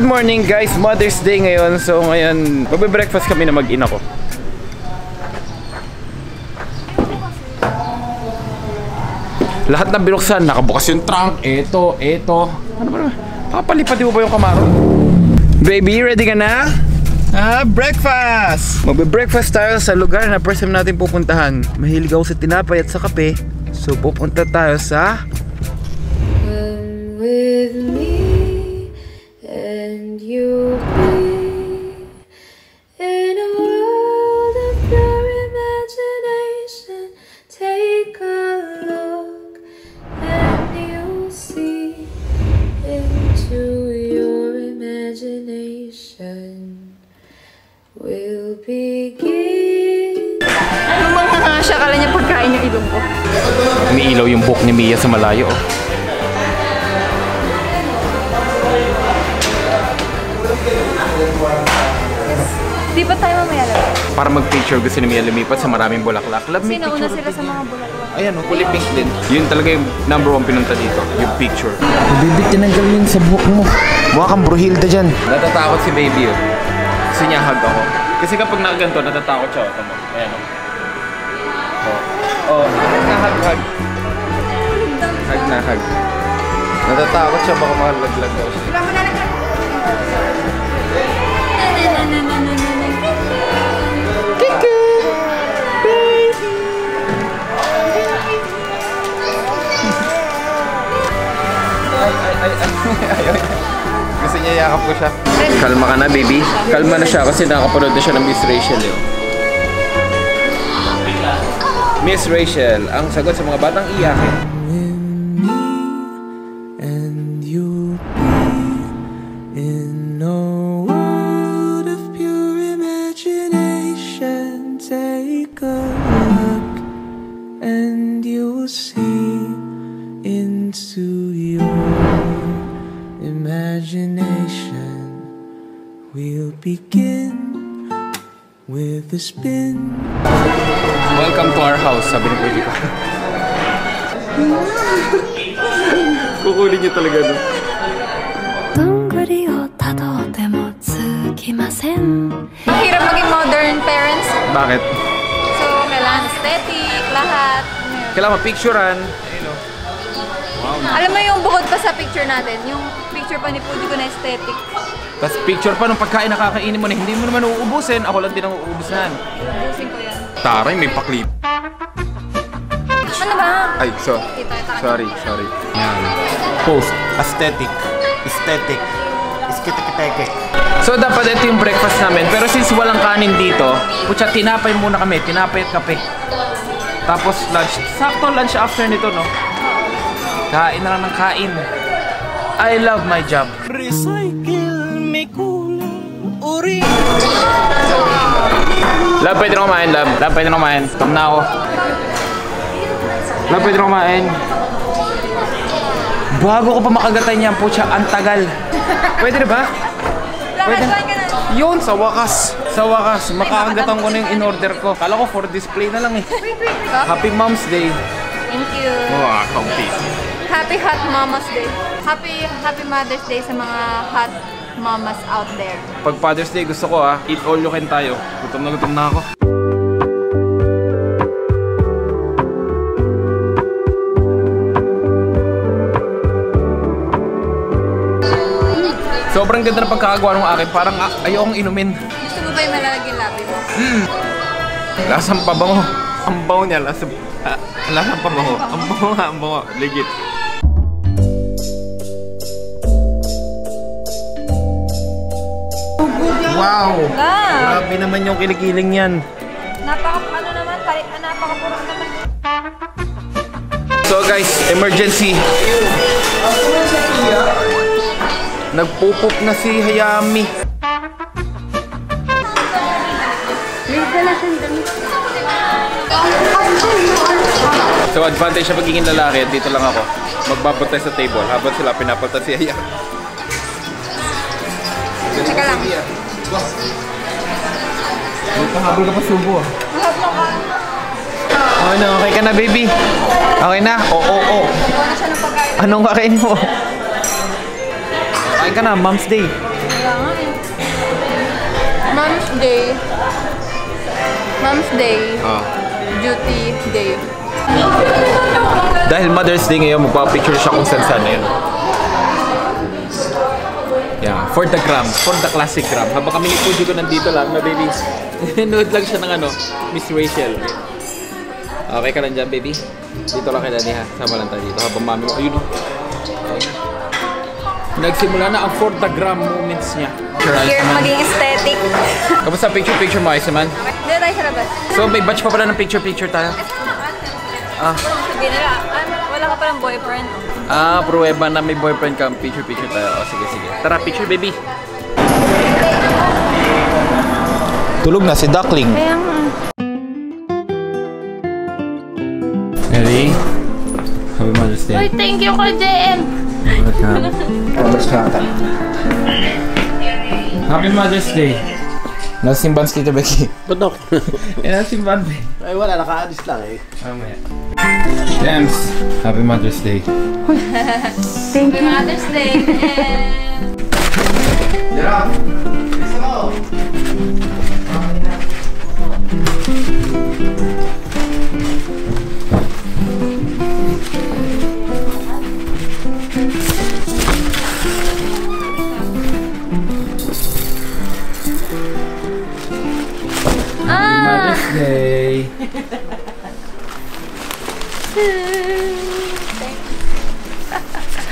Good morning guys, Mother's Day ngayon. So ngayon, magbe-breakfast kami na mag-ina ko. Lahat na binuksan, nakabukas yung trunk. Ito. Ano ba naman? Papalipad mo ba yung Camaro? Baby, ready ka na? Breakfast! Magbe-breakfast tayo sa lugar na first time natin pupuntahan. Mahilig ako sa tinapay at sa kape. So pupunta tayo sa... With me and you be in a world of pure imagination. Take a look and you'll see into your imagination. We'll begin. Ano mga siya, kala niya pagkain yung ilong ko. Umiilaw yung buhok ni Mia sa malayo. Di ba tayo mamaya lang? Para mag-picture gusto ni Mia lumipat sa maraming bulaklak. Sino una sila sa mga bulaklak? Ayan, kulay pink din. Yun talaga yung number 1 pinunta dito, yung picture. Baby, tinanggal yun sa buhok mo. Mukha kang Bruhilda dyan. Natatakot si baby oh. Gusto niya hug ako. Kasi kapag nakaganto, natatakot siya. Tama. Ayan oh. Hug. Hug. Natatakot siya, baka makalaglag daw siya. Gusto niya yakap ko siya. Kalma ka na, baby. Kalma na siya kasi nakapanood na siya ng Miss Rachel yun. Miss Rachel, ang sagot sa mga batang iyakin. And you in a world of pure imagination. Take a look and you'll see into your imagination. We'll begin with a spin. Welcome to our house, sabi ni Pwede ko. Kukunin niyo talaga doon. Ang hirap maging modern parents. Bakit? So, kailangan aesthetic, lahat. Kailangan mapicturean. Alam mo yung bukod pa sa picture natin, yung picture pa ni Pudi ko na aesthetic. Tapos picture pa nung pagkain na kakainin mo na hindi mo naman uubusin. Ako lang din ang uubusan. Ubusin ko yan. Taray, may paklip. Ano ba? Ay, sorry. Yan. Post. Aesthetic. Iskitikiteke. So dapat ito yung breakfast namin. Pero since walang kanin dito, putya, tinapay muna kami. Tinapay at kape. Tapos lunch. Sakto lunch after nito, no? Kain na lang ng kain. I love my job. Recycle, may kulang uri. Love, pwede na kumain, love. Love, pwede na kumain. Tom na ako. Love, pwede na kumain. Bago ko pa makagatay niyan, putya, ang tagal. Pwede na ba? Pwede na. Yun, sa wakas. Makakagatan ko na yung in-order ko. Kala ko for display na lang eh. Happy Mom's Day. Thank you. Wow, comfy. Happy Hot Mama's Day. Happy Mother's Day sa mga hot mamas out there. Pag Father's Day gusto ko eat all you can tayo. Gutom na ako. Sobrang ganda na pagkakagawa ng akin. Parang ayokong inumin. Gusto mo ba yung malalagyan labi mo? Lasang pabango. Ang bango niya. Lasang pabango. Ang bango. Legit. Wow! Grabe naman yung kilikiling yan. Napakapurong naman. So guys, emergency. Nagpupup na si Hayami. So advantage siya pagiging lalaki at dito lang ako. Magbabantay sa table habang sila pinapaltan si Hayami. Teka lang. Nagpahabol ka pa subo Ano, okay ka na baby? Okay na? Oo. Anong kakainin mo? Kain ka na, Mom's Day. Mom's Day. Mom's Day. Ah. Duty Day. Dahil Mother's Day ngayon, magpapicture siya kung saan na yun. Yeah, for the gram, for the classic gram. Habang kami ni Puji ko nandito lang, na baby. Nanood lang siya ng ano, Miss Rachel. Okay ka lang dyan, baby? Dito lang kay Daddy ha. Sama lang tayo dito. Habang mami mo, ayun o. Okay. Nagsimula na ang for the gram moments niya. Here, maging aesthetic. Kamusta picture mo, ayos naman? Dito tayo sa labas. So, may batch pa pala ng picture tayo. Ah. Sabihin nila, wala ka palang boyfriend. Ah, pruweba na may boyfriend ka. Picture tayo. O, sige. Tara, picture, baby. Tulog na si Duckling. Kaya nga. Ready? Happy Mother's Day. Uy, thank you ka, JM. Happy Mother's Day. Nasimban si Tita Becky. Ba't ako? Nasimban. Ay wala, naka-addis lang eh. James, Happy Mother's Day. Happy Mother's Day. Yeah. Let's go! Mother's Day.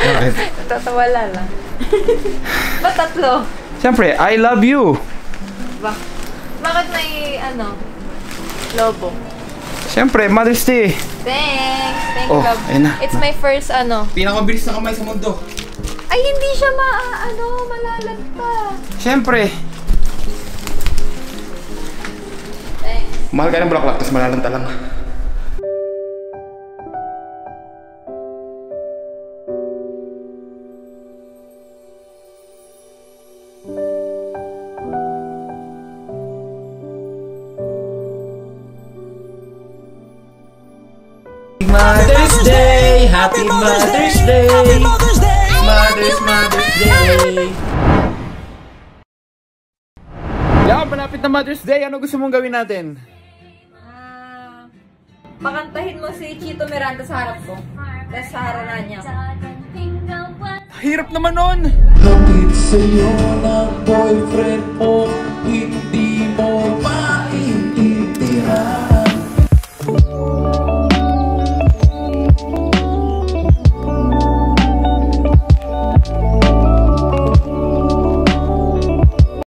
Bakit? Tatawala lang. Ba't tatlo? Siyempre, I love you. Bakit may, lobo? Siyempre, Mother's Day. Thanks. Thank you, Oh, love. ayun na. It's my first, Pinakamabilis na kamay sa mundo. Ay, hindi siya malalagpa. Siyempre. Thanks. Mahal ka ng bulaklak, tapos malalanta lang. Mother's Day! Happy Mother's Day! Mother's Day! Yeah, malapit na Mother's Day. Ano gusto mong gawin natin? Pakantahin mo si Chito Miranda sa harap ko. Tapos sa haralan niya. Hirap naman nun! Kapit sa'yo ng boyfriend mo, hindi mo